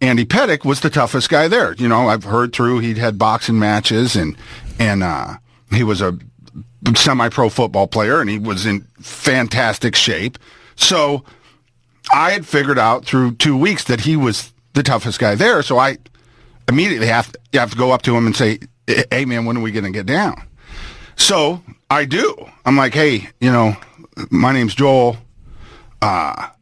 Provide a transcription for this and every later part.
Andy Pettick was the toughest guy there. You know, I've heard through he'd had boxing matches and he was a semi-pro football player and he was in fantastic shape. So I had figured out through 2 weeks that he was the toughest guy there. So I immediately have to go up to him and say, hey, man, when are we going to get down? So I do. I'm like, hey, you know, my name's Joel. Where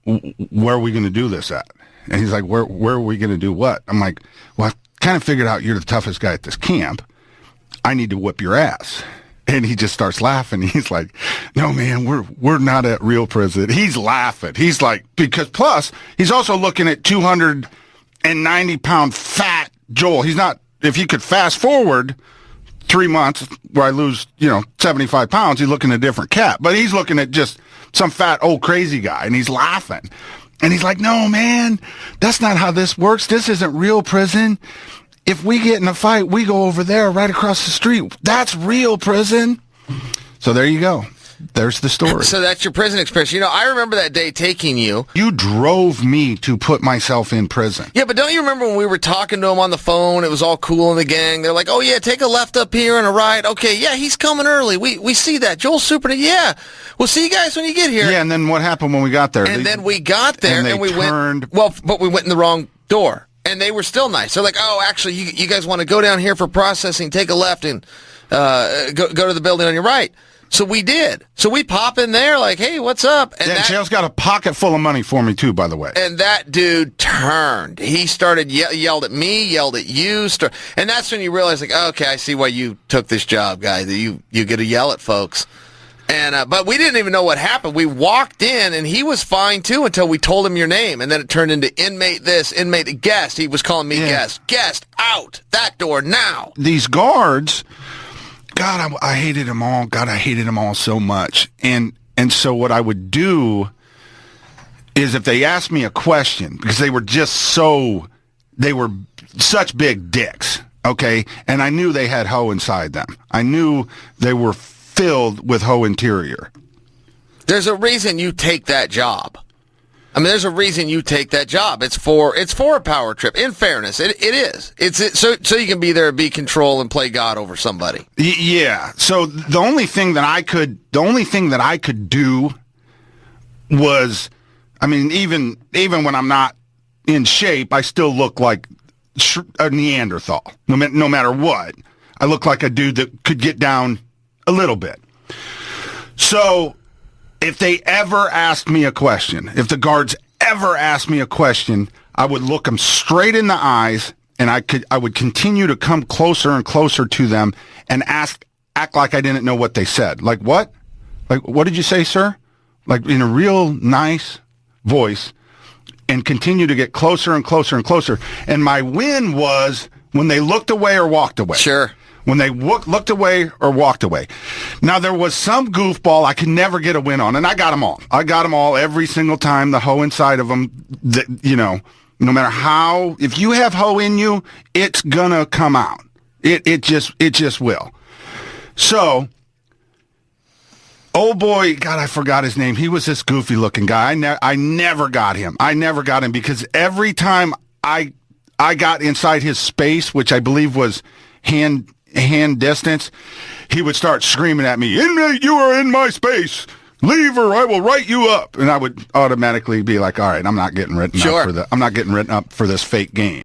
are we going to do this at? And he's like, where are we going to do what? I'm like, well, I've kind of figured out you're the toughest guy at this camp. I need to whip your ass. And he just starts laughing. He's like, no, man, we're not at real prison. He's laughing. He's like, because plus he's also looking at 290-pound fat Joel. He's not, if you could fast forward 3 months where I lose, 75 pounds, he's looking at a different cat. But he's looking at just some fat old crazy guy, and he's laughing. And he's like, no, man, that's not how this works. This isn't real prison. If we get in a fight, we go over there right across the street. That's real prison. So there you go. There's the story. So that's your prison experience. I remember that day taking you. You drove me to put myself in prison. Yeah, but don't you remember when we were talking to him on the phone? It was all cool in the gang. They're like, oh, yeah, take a left up here and a right. Okay, yeah, he's coming early. We see that. Joel's super. Yeah, we'll see you guys when you get here. Yeah, and then what happened when we got there? Then we got there and we turned. But we went in the wrong door. And they were still nice. They're like, oh, actually, you guys want to go down here for processing, take a left and go to the building on your right. So we did. So we pop in there like, hey, what's up? And Chael's got a pocket full of money for me, too, by the way. And that dude turned. He started, yelled at me, yelled at you. And that's when you realize, like, okay, I see why you took this job, guy, that you get to yell at folks. And but we didn't even know what happened. We walked in, and he was fine, too, until we told him your name. And then it turned into inmate this, inmate guest. He was calling me guest. Guest, out. That door, now. These guards... God, I hated them all. God, I hated them all so much. And so what I would do is if they asked me a question, because they were such big dicks, okay? And I knew they had hoe inside them. I knew they were filled with hoe interior. There's a reason you take that job. I mean, there's a reason you take that job. It's for a power trip. In fairness, it is. So you can be there, be control, and play God over somebody. Yeah. So the only thing that I could do was, I mean, even when I'm not in shape, I still look like a Neanderthal. No matter what, I look like a dude that could get down a little bit. So. If they ever asked me a question, if the guards ever asked me a question, I would look them straight in the eyes, and I would continue to come closer and closer to them and act like I didn't know what they said. Like, what? Like, what did you say, sir? Like, in a real nice voice, and continue to get closer and closer and closer. And my win was when they looked away or walked away. Sure. When they looked away or walked away. Now, there was some goofball I could never get a win on, and I got them all. I got them all every single time, the hoe inside of them, no matter how, if you have hoe in you, it's going to come out. It just will. So, old boy, God, I forgot his name. He was this goofy-looking guy. I never got him. Because every time I got inside his space, which I believe was hand distance, he would start screaming at me, "Inmate, you are in my space. Leave or I will write you up." And I would automatically be like, all right, I'm not getting written up for this fake game.